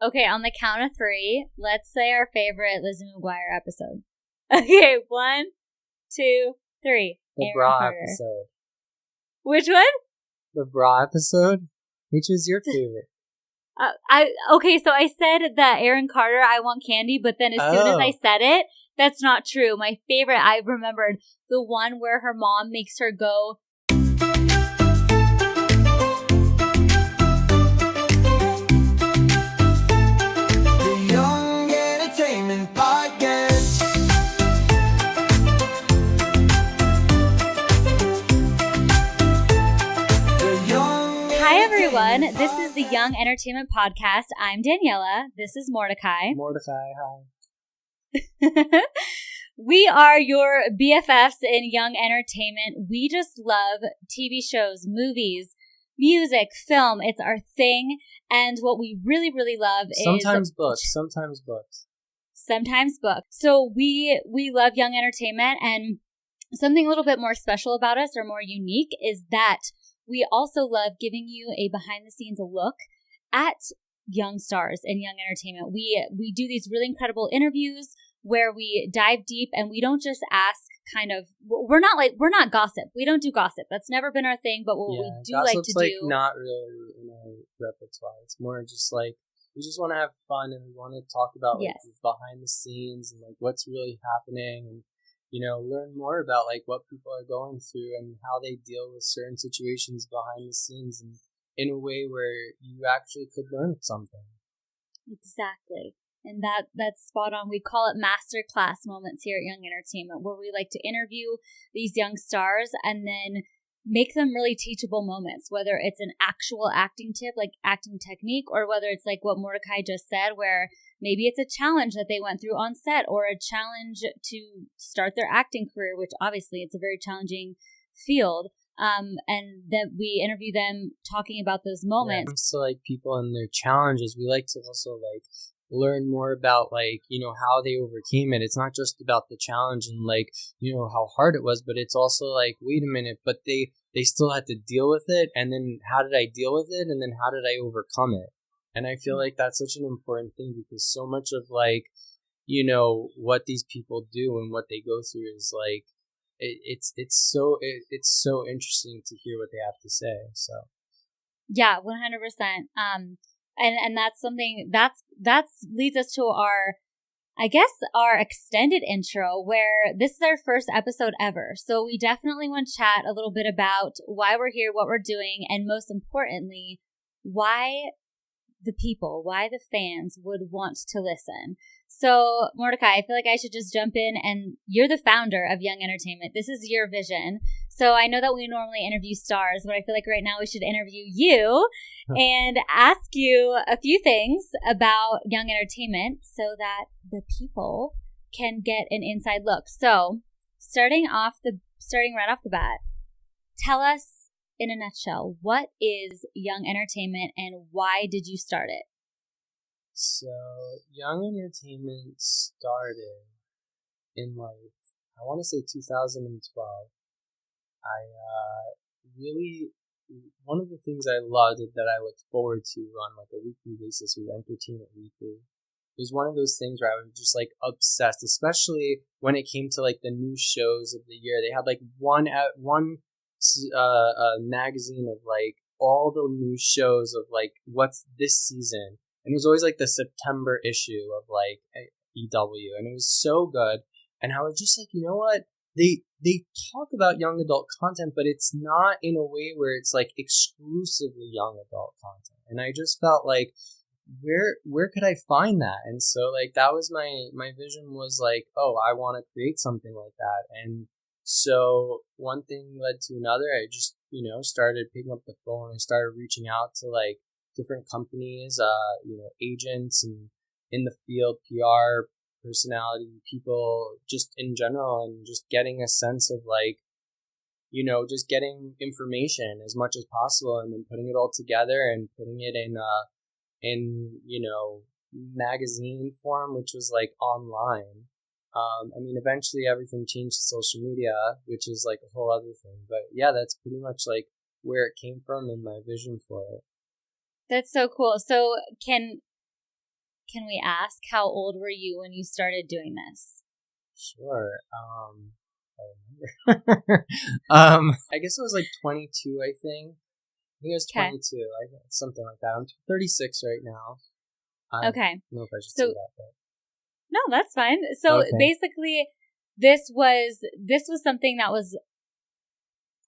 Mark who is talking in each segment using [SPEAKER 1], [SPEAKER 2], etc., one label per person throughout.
[SPEAKER 1] Okay, on the count of 3, let's say our favorite Lizzie McGuire episode. Okay, 1, 2, 3.
[SPEAKER 2] The bra episode.
[SPEAKER 1] Which one?
[SPEAKER 2] The bra episode? Which is your favorite?
[SPEAKER 1] Okay, so I said that Aaron Carter, I want candy, but then as soon as I said it, that's not true. My favorite, I remembered the one where her mom makes her go.
[SPEAKER 3] The Young Entertainment Podcast.
[SPEAKER 1] Hi, everyone. This is the Young Entertainment Podcast. I'm Daniella. This is Mordechai.
[SPEAKER 2] Mordechai, hi.
[SPEAKER 1] We are your BFFs in young entertainment. We just love TV shows, movies, music, film. It's our thing. And what we really, really love
[SPEAKER 2] Sometimes
[SPEAKER 1] is...
[SPEAKER 2] books.
[SPEAKER 1] Sometimes books. So we love young entertainment, and something a little bit more special about us or more unique is that we also love giving you a behind-the-scenes look at young stars in young entertainment. We do these really incredible interviews where we dive deep, and we don't just ask we're not gossip. We don't do gossip. That's never been our thing, but what we do like to do...
[SPEAKER 2] not really in our repertoire. It's more just like, we just want to have fun, and we want to talk about behind the scenes and like what's really happening, and learn more about like what people are going through and how they deal with certain situations behind the scenes, and in a way where you actually could learn something.
[SPEAKER 1] Exactly. And that's spot on. We call it masterclass moments here at Young Entertainment, where we like to interview these young stars and then make them really teachable moments, whether it's an actual acting tip, like acting technique, or whether it's like what Mordechai just said, where maybe it's a challenge that they went through on set, or a challenge to start their acting career, which obviously it's a very challenging field. And that we interview them talking about those moments.
[SPEAKER 2] Yeah, so like people and their challenges, we like to also like learn more about like, how they overcame it. It's not just about the challenge and like, how hard it was, but it's also like, wait a minute, but they still had to deal with it. And then how did I deal with it? And then how did I overcome it? And I feel like that's such an important thing, because so much of like, what these people do and what they go through is like, it's so interesting to hear what they have to say. So
[SPEAKER 1] yeah, 100%. And that's something that's leads us to our extended intro, where this is our first episode ever. So we definitely want to chat a little bit about why we're here, what we're doing, and most importantly, why the fans would want to listen. So Mordechai, I feel like I should just jump in, and you're the founder of Young Entertainment. This is your vision. So I know that we normally interview stars, but I feel like right now we should interview you and ask you a few things about Young Entertainment so that the people can get an inside look. So starting right off the bat, tell us in a nutshell, what is Young Entertainment and why did you start it?
[SPEAKER 2] So Young Entertainment started in like, I want to say 2012. Really, one of the things I loved that I looked forward to on like a weekly basis was Entertainment Weekly. It was one of those things where I was just like obsessed, especially when it came to like the new shows of the year. They had like one magazine of like all the new shows of like what's this season, and it was always like the September issue of like EW, and it was so good. And I was just like, you know what? They talk about young adult content, but it's not in a way where it's like exclusively young adult content. And I just felt like, where could I find that? And so like that was my vision, was like, oh, I want to create something like that. And so one thing led to another. I just started picking up the phone and started reaching out to like different companies, agents and in the field, PR personality people, just in general, and just getting a sense of like, just getting information as much as possible, and then putting it all together and putting it in magazine form, which was like online. Eventually everything changed to social media, which is like a whole other thing. But yeah, that's pretty much like where it came from and my vision for it.
[SPEAKER 1] That's so cool. So can can we ask how old were you when you started doing this?
[SPEAKER 2] Sure. I remember. I guess it was like 22, I think. I think it was 22. I think something like that. I'm 36 right now.
[SPEAKER 1] Okay.
[SPEAKER 2] I don't know if I should say that, but...
[SPEAKER 1] No, that's fine. So basically, this was something that was,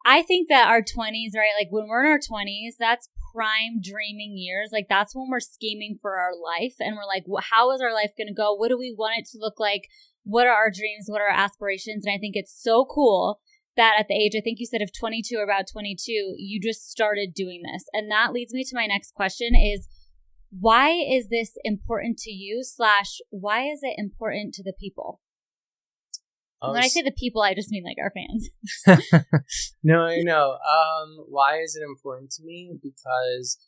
[SPEAKER 1] I think that our 20s, right? Like when we're in our 20s, that's prime dreaming years. Like that's when we're scheming for our life and we're like, how is our life going to go? What do we want it to look like? What are our dreams? What are our aspirations? And I think it's so cool that at the age, I think you said of 22 or about 22, you just started doing this. And that leads me to my next question is, why is this important to you / why is it important to the people? And when I say the people, I just mean like our fans.
[SPEAKER 2] No, I know. Why is it important to me? Because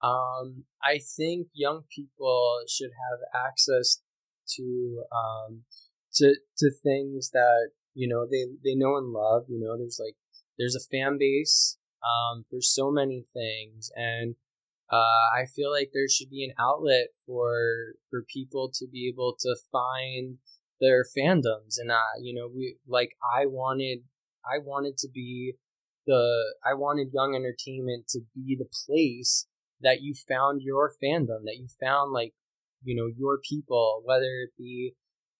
[SPEAKER 2] I think young people should have access to things that, you know, they know and love. You know, there's a fan base for so many things, and I feel like there should be an outlet for people to be able to find their fandoms. And you know, I wanted Young Entertainment to be the place that you found your fandom, that you found, like, you know, your people, whether it be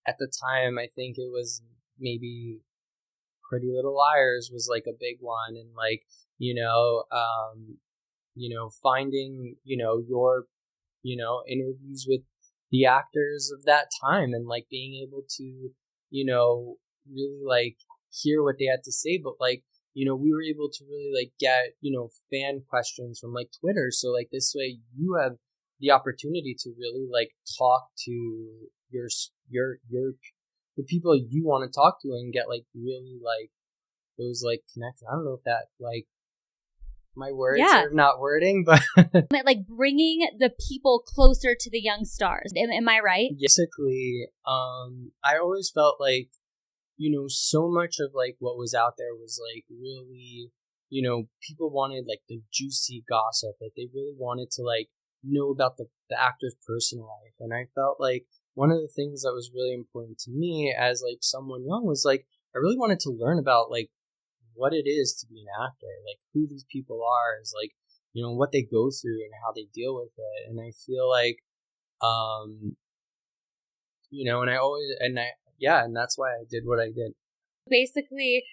[SPEAKER 2] at the time, I think it was maybe Pretty Little Liars was like a big one, and like, finding, your, interviews with the actors of that time, and like being able to, really like hear what they had to say. But like, we were able to really like get, fan questions from like Twitter. So like this way you have the opportunity to really like talk to the people you want to talk to and get like really like those like connections. I don't know if that like my words are not wording, but
[SPEAKER 1] like bringing the people closer to the young stars. Am I right?
[SPEAKER 2] Basically, I always felt like, so much of like what was out there was like really, people wanted like the juicy gossip. Like they really wanted to like know about the actor's personal life. And I felt like one of the things that was really important to me as like someone young was like, I really wanted to learn about like what it is to be an actor, like who these people are, is like, what they go through and how they deal with it. And I feel like, and that's why I did what I did. Basically,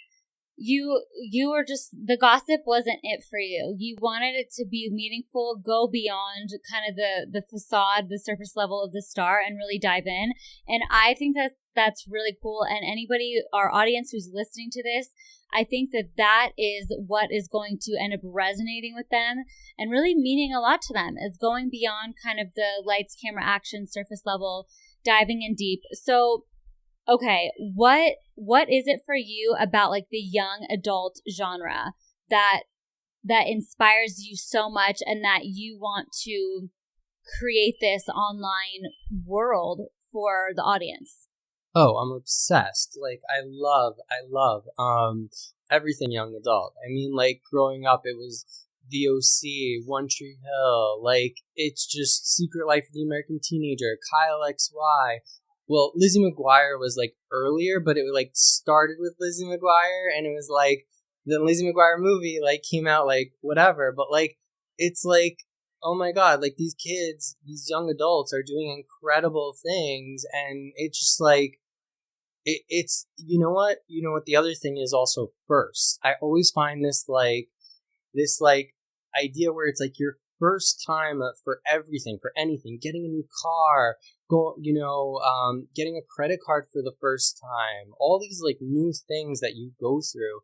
[SPEAKER 1] you were just, the gossip wasn't it for you. You wanted it to be meaningful, go beyond kind of the facade, the surface level of the star, and really dive in. And I think that's really cool. And anybody, our audience who's listening to this, I think that is what is going to end up resonating with them and really meaning a lot to them, is going beyond kind of the lights, camera, action, surface level, diving in deep. So, okay, what is it for you about like the young adult genre that inspires you so much and that you want to create this online world for the audience?
[SPEAKER 2] Oh, I'm obsessed. Like, I love everything young adult. I mean, like, growing up, it was The OC, One Tree Hill, like, it's just Secret Life of the American Teenager, Kyle XY. Well, Lizzie McGuire was, like, earlier, but it, like, started with Lizzie McGuire, and it was, like, the Lizzie McGuire movie, like, came out, like, whatever. But, like, it's, like, oh my God, like, these kids, these young adults are doing incredible things, and it's just, like, it's, you know what, the other thing is also first. I always find this idea where it's, like, your first time for everything, for anything, getting a new car, getting a credit card for the first time, all these, like, new things that you go through.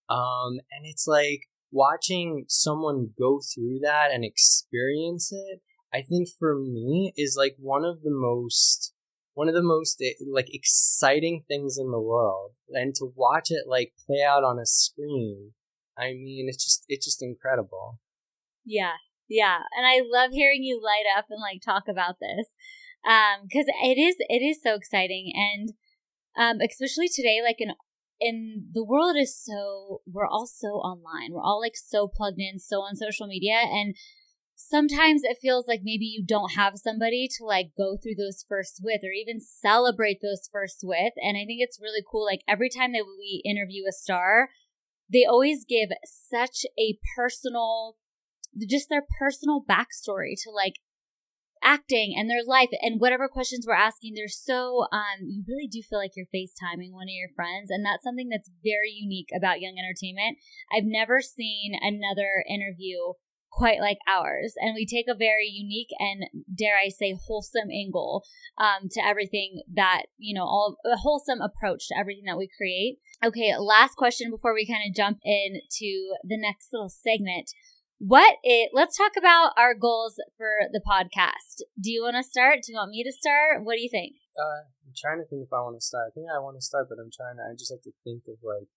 [SPEAKER 2] And it's, like, watching someone go through that and experience it, I think for me is, like, one of the most like exciting things in the world. And to watch it like play out on a screen, I mean, it's just incredible. Yeah.
[SPEAKER 1] And I love hearing you light up and like talk about this. Cause it is so exciting. And, especially today, like in the world we're all so online. We're all like so plugged in, so on social media. And sometimes it feels like maybe you don't have somebody to like go through those firsts with, or even celebrate those firsts with. And I think it's really cool. Like every time that we interview a star, they always give such a personal, just their personal backstory to like acting and their life and whatever questions we're asking. They're so, you really do feel like you're FaceTiming one of your friends. And that's something that's very unique about Young Entertainment. I've never seen another interview quite like ours. And we take a very unique and, dare I say, wholesome angle to everything that, a wholesome approach to everything that we create. Okay, last question before we kind of jump into the next little segment. Let's talk about our goals for the podcast. Do you want to start? Do you want me to start? What do you think?
[SPEAKER 2] I'm trying to think if I want to start. I think I want to start, but I just have to think of like.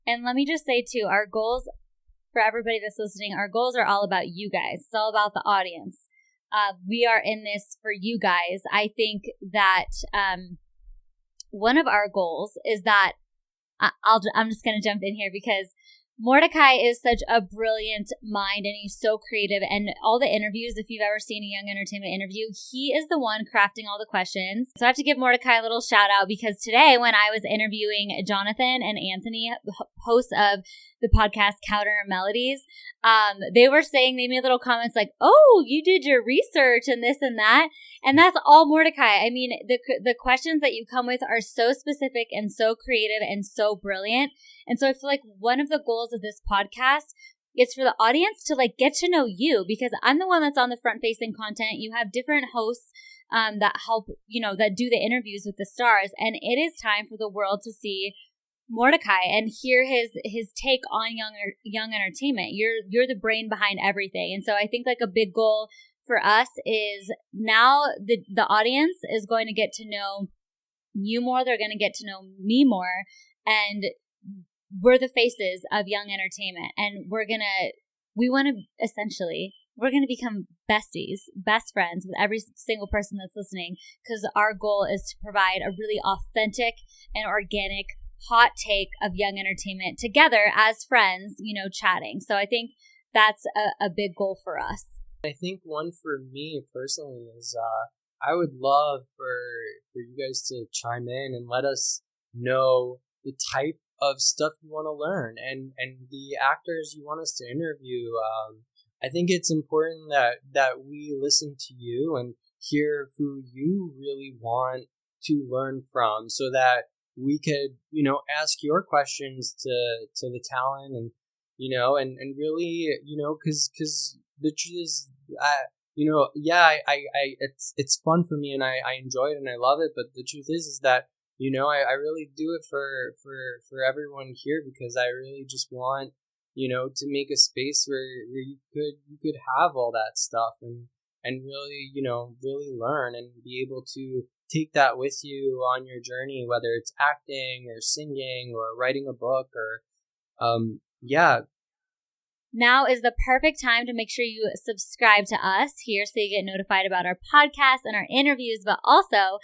[SPEAKER 1] And let me just say too, our goals for everybody that's listening, our goals are all about you guys. It's all about the audience. We are in this for you guys. I think that one of our goals is that I'm just going to jump in here because Mordechai is such a brilliant mind and he's so creative. And all the interviews, if you've ever seen a Young Entertainment interview, he is the one crafting all the questions. So I have to give Mordechai a little shout out because today when I was interviewing Jonathan and Anthony, hosts of the podcast Counter Melodies, they were saying, they made little comments like, oh, you did your research and this and that. And that's all Mordechai. I mean, the questions that you come with are so specific and so creative and so brilliant. And so I feel like one of the goals of this podcast is for the audience to like get to know you, because I'm the one that's on the front facing content. You have different hosts that help, that do the interviews with the stars. And it is time for the world to see Mordechai and hear his take on young entertainment. You're the brain behind everything. And so I think like a big goal for us is now the audience is going to get to know you more. They're going to get to know me more. And we're the faces of Young Entertainment. And we're going to become besties, best friends with every single person that's listening, because our goal is to provide a really authentic and organic hot take of Young Entertainment together as friends, chatting. So I think that's a big goal for us.
[SPEAKER 2] I think one for me personally is I would love for you guys to chime in and let us know the type of stuff you want to learn and the actors you want us to interview. I think it's important that we listen to you and hear who you really want to learn from, so that we could, ask your questions to the talent and, and really, because the truth is, it's fun for me and I enjoy it and I love it. But the truth is that, I really do it for everyone here, because I really just want, to make a space where you could have all that stuff and really, really learn and be able to take that with you on your journey, whether it's acting or singing or writing a book or,
[SPEAKER 1] Now is the perfect time to make sure you subscribe to us here so you get notified about our podcast and our interviews, but also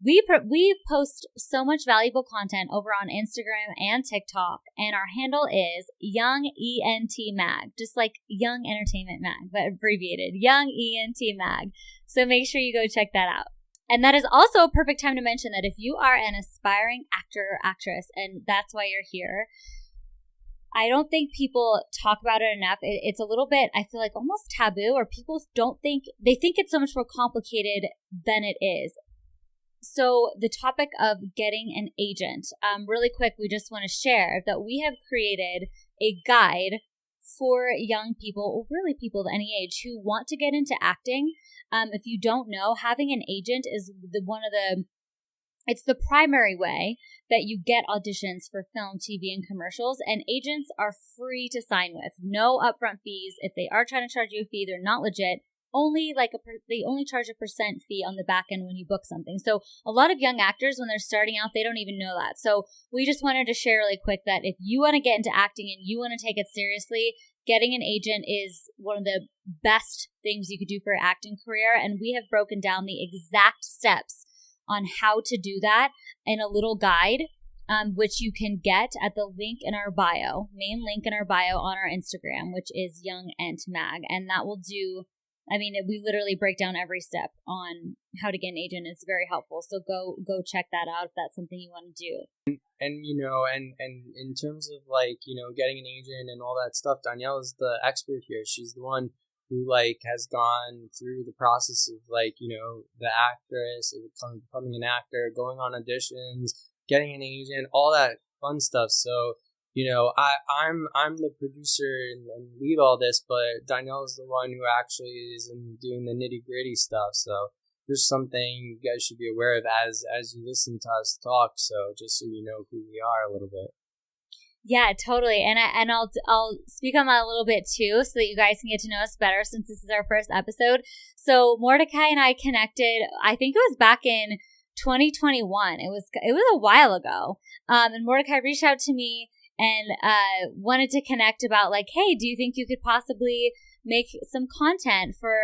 [SPEAKER 1] we post so much valuable content over on Instagram and TikTok, and our handle is Young ENT Mag, just like Young Entertainment Mag, but abbreviated, Young ENT Mag. So make sure you go check that out. And that is also a perfect time to mention that if you are an aspiring actor or actress, and that's why you're here, I don't think people talk about it enough. It's a little bit, I feel like, almost taboo, or people think it's so much more complicated than it is. So the topic of getting an agent, really quick, we just want to share that we have created a guide for young people, or really people of any age, who want to get into acting. If you don't know, having an agent is it's the primary way that you get auditions for film, TV, and commercials. And agents are free to sign with. No upfront fees. If they are trying to charge you a fee, they're not legit. They only charge a % fee on the back end when you book something. So a lot of young actors, when they're starting out, they don't even know that. So we just wanted to share really quick that if you want to get into acting and you want to take it seriously, getting an agent is one of the best things you could do for your acting career. And we have broken down the exact steps on how to do that in a little guide, which you can get at the link in our bio, main link in our bio on our Instagram, which is Young Ent Mag. And that will do I mean, we literally break down every step on how to get an agent. It's very helpful. So go check that out if that's something you want to do.
[SPEAKER 2] And in terms of like, getting an agent and all that stuff, Danielle is the expert here. She's the one who like has gone through the process of like, the actress, becoming an actor, going on auditions, getting an agent, all that fun stuff. So, I'm the producer and lead all this, but Danielle is the one who actually is doing the nitty gritty stuff. So there's something you guys should be aware of as you listen to us talk. So just so you know who we are a little bit.
[SPEAKER 1] Yeah, totally. And I'll speak on that a little bit too, so that you guys can get to know us better, since this is our first episode. So Mordechai and I connected, I think it was back in 2021. It was a while ago. And Mordechai reached out to me and wanted to connect about like, hey, do you think you could possibly make some content for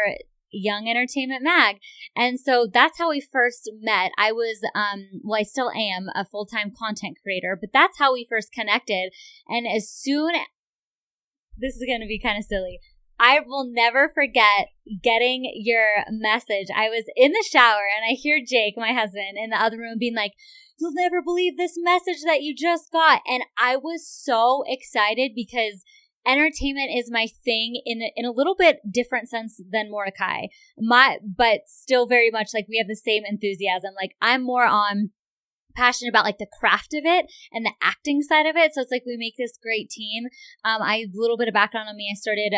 [SPEAKER 1] Young Entertainment Mag? And so that's how we first met. I was, I still am a full-time content creator, but that's how we first connected. And this is going to be kind of silly. I will never forget getting your message. I was in the shower and I hear Jake, my husband, in the other room being like, "You'll never believe this message that you just got." And I was so excited because entertainment is my thing in a little bit different sense than Mordechai. But still very much like we have the same enthusiasm. Like I'm more passionate about like the craft of it and the acting side of it. So it's like we make this great team. A little bit of background on me. I started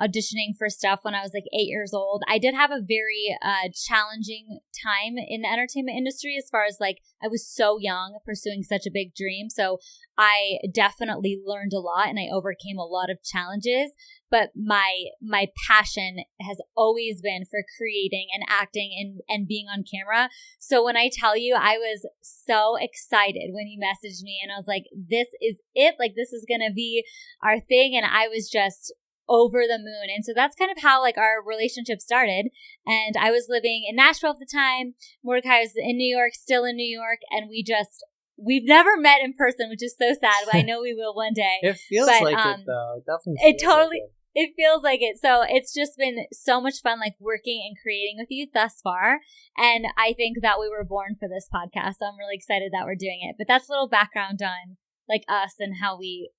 [SPEAKER 1] auditioning for stuff when I was like 8 years old. I did have a very challenging time in the entertainment industry as far as like I was so young pursuing such a big dream. So I definitely learned a lot and I overcame a lot of challenges. But my passion has always been for creating and acting and being on camera. So when I tell you, I was so excited when you messaged me and I was like, this is it. Like, this is going to be our thing. And I was just over the moon. And so that's kind of how like our relationship started. And I was living in Nashville at the time. Mordechai was in New York, still in New York. And we've never met in person, which is so sad, but I know we will one day.
[SPEAKER 2] It feels like it though. Definitely.
[SPEAKER 1] It feels like it. So it's just been so much fun, like working and creating with you thus far. And I think that we were born for this podcast. So I'm really excited that we're doing it. But that's a little background on like us and how we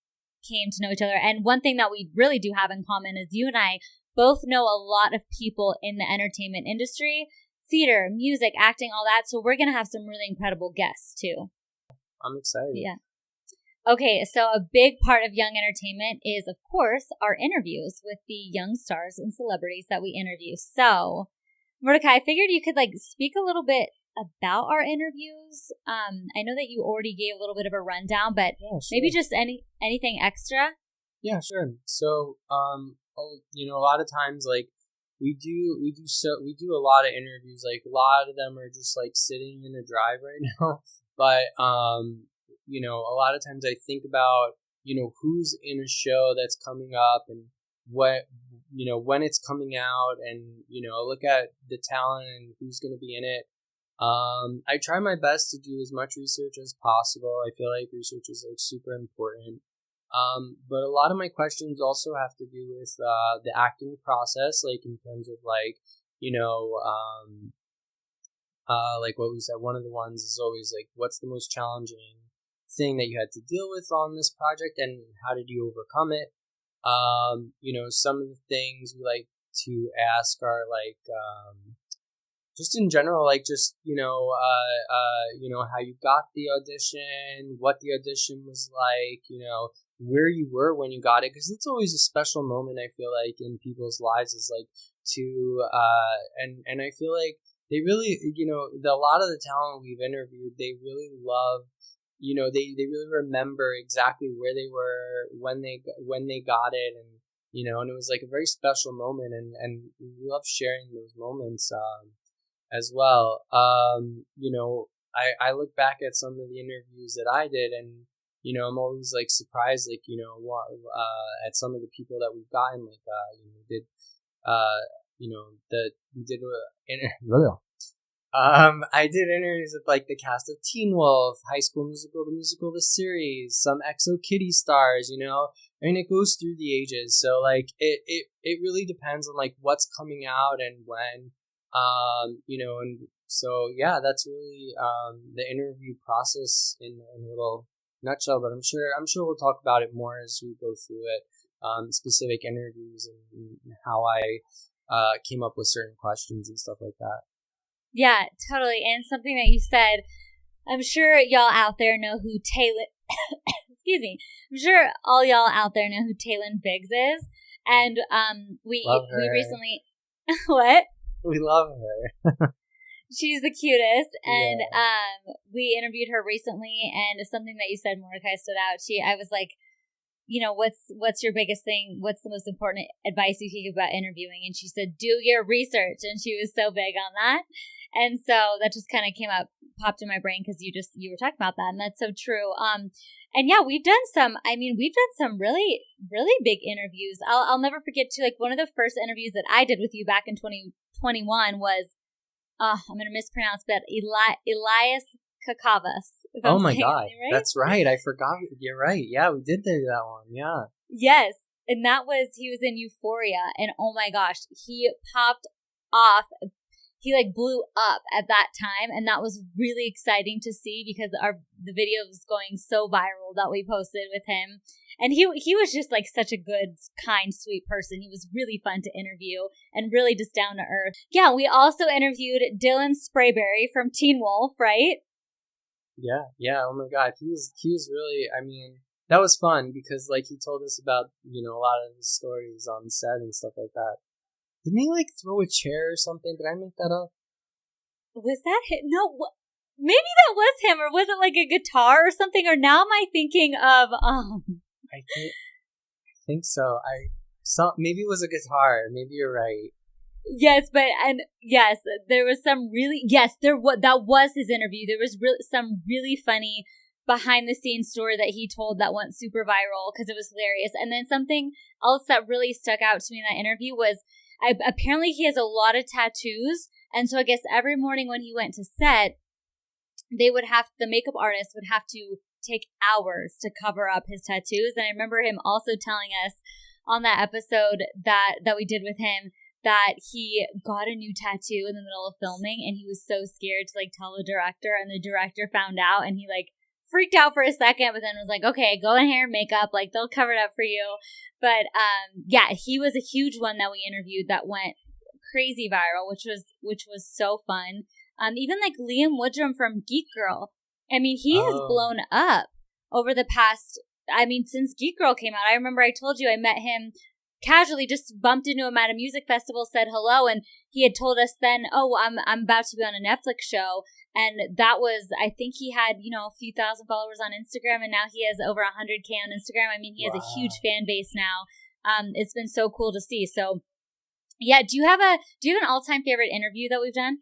[SPEAKER 1] came to know each other. And one thing that we really do have in common is you and I both know a lot of people in the entertainment industry, theater, music, acting, all that. So we're going to have some really incredible guests too.
[SPEAKER 2] I'm excited.
[SPEAKER 1] Yeah. Okay, so a big part of Young Entertainment is, of course, our interviews with the young stars and celebrities that we interview. So, Mordechai, I figured you could like speak a little bit about our interviews. I know that you already gave a little bit of a rundown, but yeah, sure. Maybe just anything extra.
[SPEAKER 2] Yeah, sure. So, a lot of times, like we do a lot of interviews. Like a lot of them are just like sitting in a drive right now, but a lot of times I think about, who's in a show that's coming up and what, when it's coming out and, look at the talent and who's going to be in it. I try my best to do as much research as possible. I feel like research is like super important. But a lot of my questions also have to do with, the acting process, like in terms of like, like what we said, one of the ones is always like, what's the most challenging thing that you had to deal with on this project and how did you overcome it? Some of the things we like to ask are like, just in general, like just, how you got the audition, what the audition was like, where you were when you got it. Cause it's always a special moment, I feel like, in people's lives is like to, and I feel like they really, a lot of the talent we've interviewed, they really love, they really remember exactly where they were when they got it, and and it was like a very special moment, and we love sharing those moments as well. I look back at some of the interviews that I did, and I'm always like surprised, like at some of the people that we've gotten, like we did I did interviews with like the cast of Teen Wolf, High School Musical, the musical, the series, some Exo Kitty stars, you know. I mean, it goes through the ages, so like it really depends on like what's coming out and when, you know, and so yeah, that's really the interview process in a little nutshell. But I'm sure we'll talk about it more as we go through it, specific interviews and how I came up with certain questions and stuff like that.
[SPEAKER 1] Yeah, totally. And something that you said, I'm sure y'all out there know who Taylor, excuse me, I'm sure all y'all out there know who Taylor Biggs is. And we recently, what?
[SPEAKER 2] We love her.
[SPEAKER 1] She's the cutest. And we interviewed her recently, and something that you said, Mordechai, stood out. I was like, you know, what's your biggest thing? What's the most important advice you can give about interviewing? And she said, do your research. And she was so big on that. And so that just kind of popped in my brain because you were talking about that. And that's so true. And yeah, we've done some really, really big interviews. I'll never forget too, like one of the first interviews that I did with you back in 2021 was, I'm going to mispronounce, but Elias Kakavas.
[SPEAKER 2] Oh my God. Right? That's right. I forgot. You're right. Yeah, we did do that one. Yeah.
[SPEAKER 1] Yes. And he was in Euphoria. And oh my gosh, he popped off. He like blew up at that time. And that was really exciting to see because the video was going so viral that we posted with him. And he was just like such a good, kind, sweet person. He was really fun to interview and really just down to earth. Yeah, we also interviewed Dylan Sprayberry from Teen Wolf, right?
[SPEAKER 2] Yeah. Oh my God, he was really. I mean, that was fun because like he told us about, you know, a lot of his stories on set and stuff like that. Didn't he like throw a chair or something? Did I make that up?
[SPEAKER 1] Was that him? No, maybe that was him, or was it like a guitar or something? Or now am I thinking of
[SPEAKER 2] I think so. Maybe it was a guitar. Maybe you're right.
[SPEAKER 1] Yes, there was some really, that was his interview. There was some really funny behind the scenes story that he told that went super viral because it was hilarious. And then something else that really stuck out to me in that interview was apparently he has a lot of tattoos. And so I guess every morning when he went to set, the makeup artist would have to take hours to cover up his tattoos. And I remember him also telling us on that episode that we did with him that he got a new tattoo in the middle of filming and he was so scared to like tell the director, and the director found out and he like freaked out for a second, but then was like, okay, go in hair and makeup, like they'll cover it up for you. But yeah, he was a huge one that we interviewed that went crazy viral, which was so fun. Even like Liam Woodrum from Geek Girl. I mean, he has blown up over the past, since Geek Girl came out. I remember I told you I met him casually, just bumped into him at a music festival, said hello, and he had told us then, I'm about to be on a Netflix show. And that was, I think he had, a few thousand followers on Instagram, and now he has over 100K on Instagram. I mean, he has a huge fan base now. It's been so cool to see. So yeah, do you have an all-time favorite interview that we've done?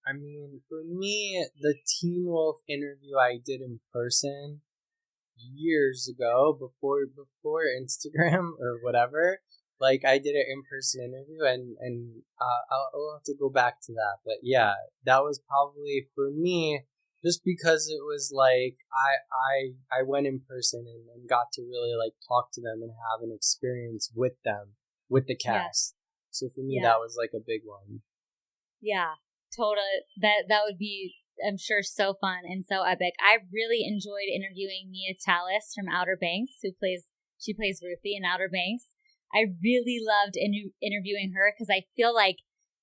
[SPEAKER 2] I mean, for me, the Teen Wolf interview I did in person years ago, before Instagram or whatever, like I did an in-person interview, and I'll have to go back to that. But yeah, that was probably for me, just because it was like I went in person and got to really like talk to them and have an experience with them, with the cast. Yeah. So for me, that was like a big one.
[SPEAKER 1] Yeah, totally. That would be, I'm sure, so fun and so epic. I really enjoyed interviewing Mia Tallis from Outer Banks, she plays Ruthie in Outer Banks. I really loved interviewing her because I feel like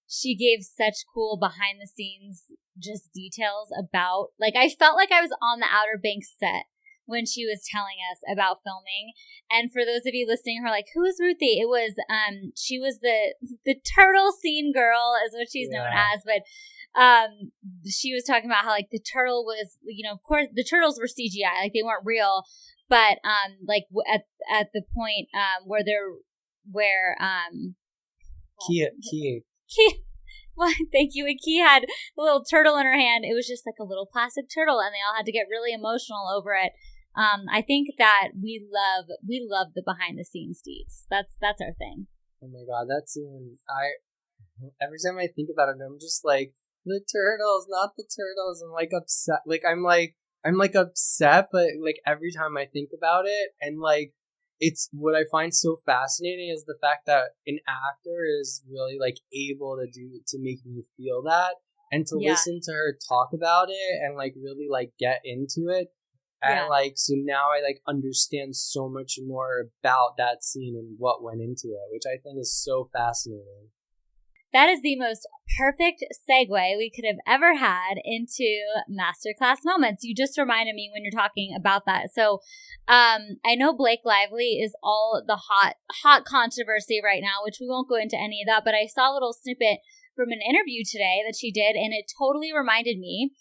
[SPEAKER 1] she gave such cool behind the scenes just details about, like, I felt like I was on the Outer Banks set when she was telling us about filming. And for those of you listening who are like, who is Ruthie? It was, she was the turtle scene girl is what she's known as, but she was talking about how like the turtle was, of course the turtles were CGI, like they weren't real, but like at the point Key, well, thank you. And Key had a little turtle in her hand. It was just like a little plastic turtle, and they all had to get really emotional over it. I think that we love the behind the scenes deeds. That's our thing.
[SPEAKER 2] Oh my God, that's even every time I think about it, I'm just like, the turtles, not the turtles. I'm like upset. I'm upset, but like every time I think about it, and like it's what I find so fascinating is the fact that an actor is really like able to make me feel that, and to listen to her talk about it and like really like get into it. And like, so now I like understand so much more about that scene and what went into it, which I think is so fascinating.
[SPEAKER 1] That is the most perfect segue we could have ever had into masterclass moments. You just reminded me when you're talking about that. So I know Blake Lively is all the hot controversy right now, which we won't go into any of that, but I saw a little snippet from an interview today that she did, and it totally reminded me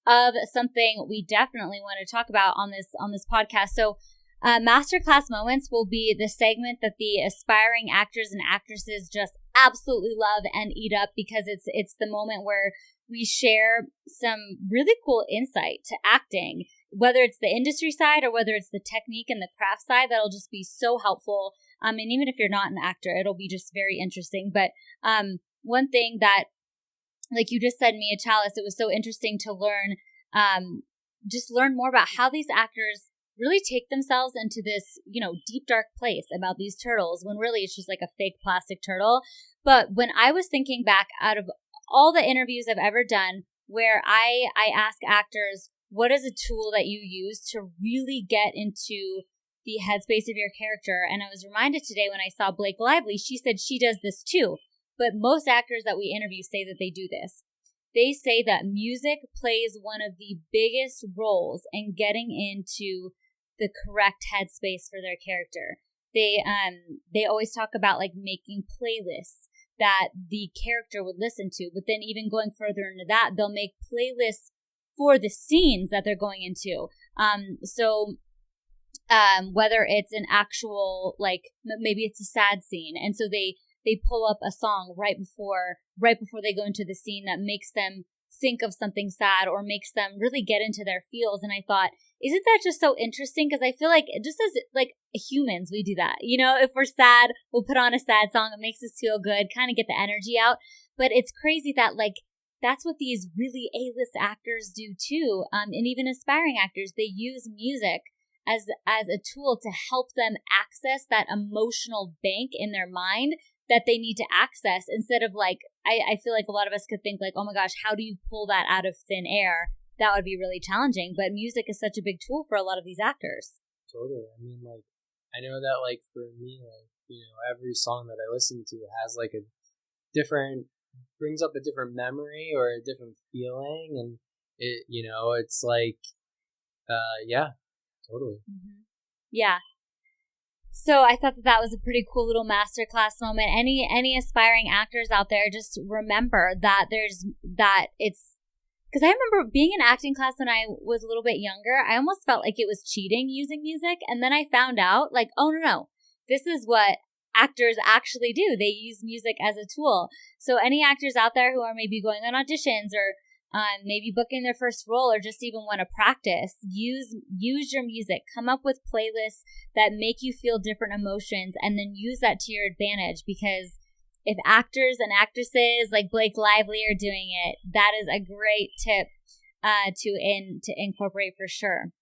[SPEAKER 1] of something we definitely want to talk about on this podcast. So masterclass moments will be the segment that the aspiring actors and actresses just absolutely love and eat up, because it's the moment where we share some really cool insight to acting, whether it's the industry side or whether it's the technique and the craft side. That'll just be so helpful. And even if you're not an actor, it'll be just very interesting. But one thing that, like you just said, Mia Chalice, it was so interesting to learn, just learn more about how these actors really take themselves into this, deep, dark place about these turtles, when really it's just like a fake plastic turtle. But when I was thinking back, out of all the interviews I've ever done, where I ask actors, what is a tool that you use to really get into the headspace of your character? And I was reminded today when I saw Blake Lively, she said she does this too. But most actors that we interview say that they do this. They say that music plays one of the biggest roles in getting into the correct headspace for their character. They always talk about like making playlists that the character would listen to, but then even going further into that, they'll make playlists for the scenes that they're going into. So whether it's an actual, like maybe it's a sad scene, and so they pull up a song right before they go into the scene that makes them think of something sad or makes them really get into their feels. And I thought, isn't that just so interesting? Because I feel like just as like humans, we do that. If we're sad, we'll put on a sad song. It makes us feel good, kind of get the energy out. But it's crazy that like that's what these really A-list actors do too. And even aspiring actors, they use music as a tool to help them access that emotional bank in their mind that they need to access, instead of like, I feel like a lot of us could think like, oh my gosh, how do you pull that out of thin air? That would be really challenging. But music is such a big tool for a lot of these actors.
[SPEAKER 2] Totally. I mean, like, I know that like for me, like, every song that I listen to has like brings up a different memory or a different feeling. And it, it's like, yeah, totally.
[SPEAKER 1] Mm-hmm. Yeah. So I thought that was a pretty cool little masterclass moment. Any aspiring actors out there, just remember that it's, because I remember being in acting class when I was a little bit younger, I almost felt like it was cheating using music. And then I found out like, oh no, this is what actors actually do. They use music as a tool. So any actors out there who are maybe going on auditions or maybe booking their first role, or just even want to practice, use your music. Come up with playlists that make you feel different emotions, and then use that to your advantage. Because if actors and actresses like Blake Lively are doing it, that is a great tip to incorporate for sure.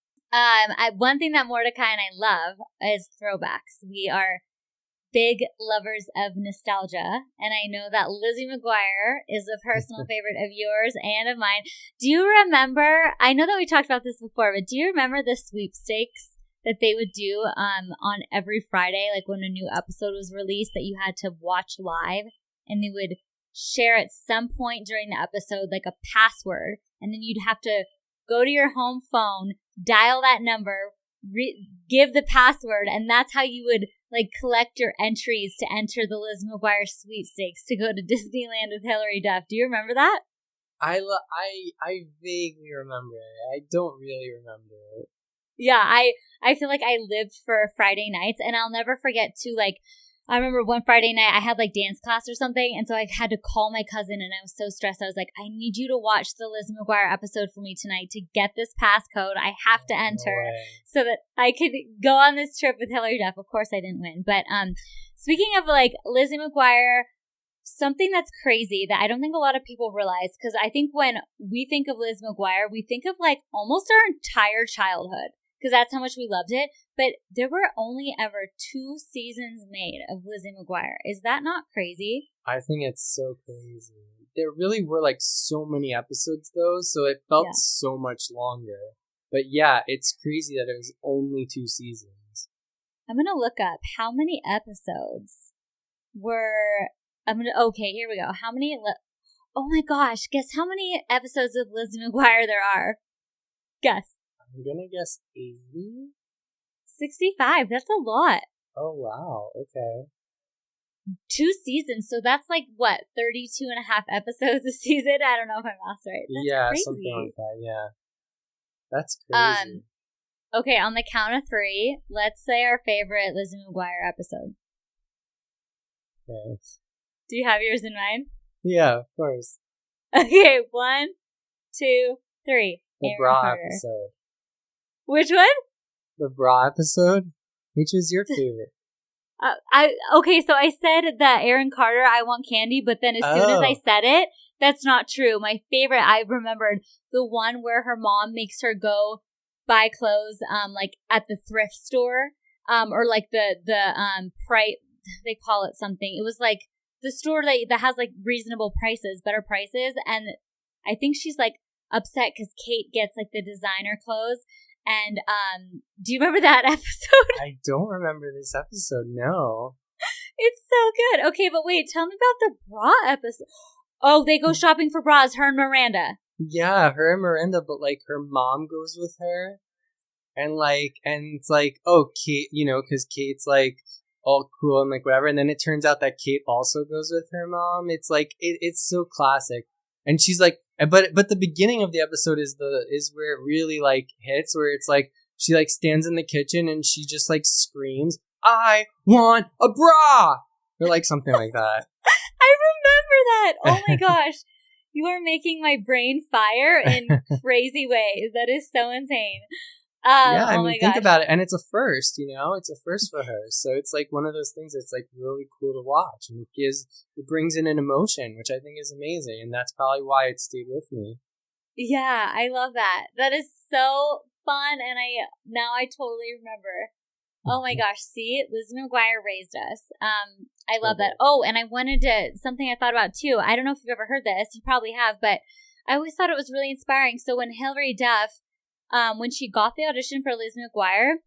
[SPEAKER 1] One thing that Mordechai and I love is throwbacks. We are big lovers of nostalgia, and I know that Lizzie McGuire is a personal favorite of yours and of mine. Do you remember, I know that we talked about this before, but do you remember the sweepstakes that they would do on every Friday, like when a new episode was released, that you had to watch live, and they would share at some point during the episode like a password, and then you'd have to go to your home phone, dial that number, give the password, and that's how you would like collect your entries to enter the Liz McGuire sweepstakes to go to Disneyland with Hilary Duff. Do you remember that?
[SPEAKER 2] I vaguely remember it. I don't really remember it.
[SPEAKER 1] Yeah, I feel like I lived for Friday nights, and I'll never forget to like, I remember one Friday night I had like dance class or something, and so I had to call my cousin, and I was so stressed. I was like, I need you to watch the Liz McGuire episode for me tonight to get this passcode. I have to enter so that I could go on this trip with Hilary Duff. Of course I didn't win. But speaking of like Lizzie McGuire, something that's crazy that I don't think a lot of people realize, because I think when we think of Liz McGuire, we think of like almost our entire childhood, because that's how much we loved it. But there were only ever 2 seasons made of Lizzie McGuire. Is that not crazy?
[SPEAKER 2] I think it's so crazy. There really were like so many episodes though, so it felt so much longer. But yeah, it's crazy that it was only 2 seasons.
[SPEAKER 1] I'm going to look up how many episodes were... Okay, here we go. How many... Oh my gosh, guess how many episodes of Lizzie McGuire there are? Guess.
[SPEAKER 2] I'm going to guess 80?
[SPEAKER 1] 65. That's a lot.
[SPEAKER 2] Oh, wow. Okay.
[SPEAKER 1] 2 seasons. So that's like, what, 32 and a half episodes a season? I don't know if I'm math's right. That's crazy.
[SPEAKER 2] Something like that. Yeah. That's crazy.
[SPEAKER 1] Okay, on the count of 3, let's say our favorite Lizzie McGuire episode.
[SPEAKER 2] Okay.
[SPEAKER 1] Do you have yours in mind?
[SPEAKER 2] Yeah, of course.
[SPEAKER 1] Okay, 1, 2, 3.
[SPEAKER 2] The bra episode.
[SPEAKER 1] Which one?
[SPEAKER 2] The bra episode? Which was your favorite?
[SPEAKER 1] Okay, so I said that Aaron Carter, I want candy, but then as soon as I said it, that's not true. My favorite, I remembered the one where her mom makes her go buy clothes, like at the thrift store, or like the price, they call it something. It was like the store that has like reasonable prices, better prices, and I think she's like upset because Kate gets like the designer clothes. And do you remember that episode?
[SPEAKER 2] I don't remember this episode, no.
[SPEAKER 1] It's so good. Okay, but wait, tell me about the bra episode. Oh, they go shopping for bras, her and Miranda.
[SPEAKER 2] Yeah, her and Miranda, but like her mom goes with her. And it's like, oh, Kate, because Kate's like all cool and like whatever. And then it turns out that Kate also goes with her mom. It's like, it's so classic. And she's like, but the beginning of the episode is where it really like hits, where it's like she like stands in the kitchen and she just like screams, "I want a bra," or like something like that.
[SPEAKER 1] I remember that. Oh my gosh, you are making my brain fire in crazy ways. That is so insane.
[SPEAKER 2] Yeah, I mean, think about it, and it's a first. It's a first for her. So it's like one of those things that's like really cool to watch, and it brings in an emotion, which I think is amazing, and that's probably why it stayed with me.
[SPEAKER 1] Yeah, I love that. That is so fun, and I totally remember. Oh my gosh, see, Lizzie McGuire raised us. I love that. Oh, and I wanted to something I thought about too. I don't know if you've ever heard this. You probably have, but I always thought it was really inspiring. So when Hilary Duff. When she got the audition for Lizzie McGuire,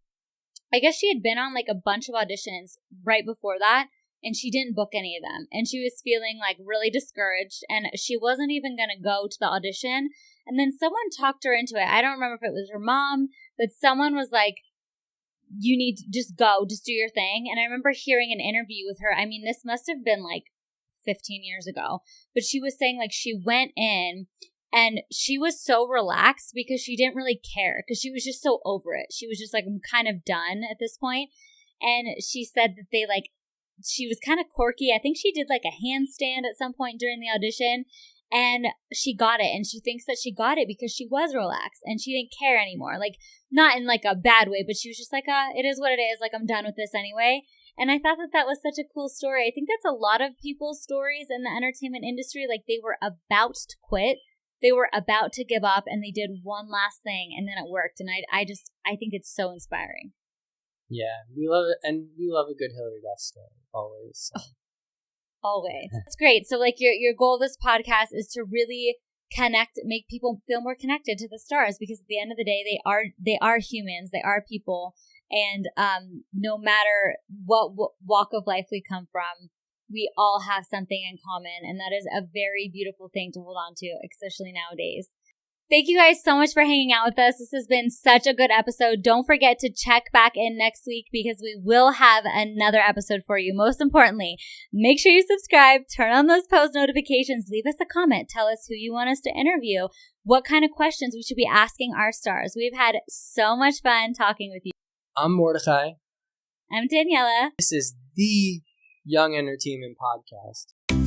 [SPEAKER 1] I guess she had been on like a bunch of auditions right before that, and she didn't book any of them. And she was feeling like really discouraged, and she wasn't even going to go to the audition. And then someone talked her into it. I don't remember if it was her mom, but someone was like, you need to just go, just do your thing. And I remember hearing an interview with her. I mean, this must have been like 15 years ago, but she was saying like she went in and she was so relaxed because she didn't really care, because she was just so over it. She was just like, I'm kind of done at this point. And she said that she was kind of quirky. I think she did like a handstand at some point during the audition, and she got it. And she thinks that she got it because she was relaxed and she didn't care anymore. Like, not in like a bad way, but she was just like, it is what it is. Like, I'm done with this anyway. And I thought that was such a cool story. I think that's a lot of people's stories in the entertainment industry. Like, they were about to quit. They were about to give up, and they did one last thing, and then it worked. And I think it's so inspiring.
[SPEAKER 2] Yeah, we love it, and we love a good Hilary Duff story, always. So.
[SPEAKER 1] Always. That's great. So, like, your goal of this podcast is to really make people feel more connected to the stars, because at the end of the day, they are humans, they are people, and no matter what walk of life we come from, we all have something in common, and that is a very beautiful thing to hold on to, especially nowadays. Thank you guys so much for hanging out with us. This has been such a good episode. Don't forget to check back in next week, because we will have another episode for you. Most importantly, make sure you subscribe, turn on those post notifications, leave us a comment, tell us who you want us to interview, what kind of questions we should be asking our stars. We've had so much fun talking with you.
[SPEAKER 2] I'm Mordechai.
[SPEAKER 1] I'm Daniella.
[SPEAKER 2] This is the Young Entertainment Podcast.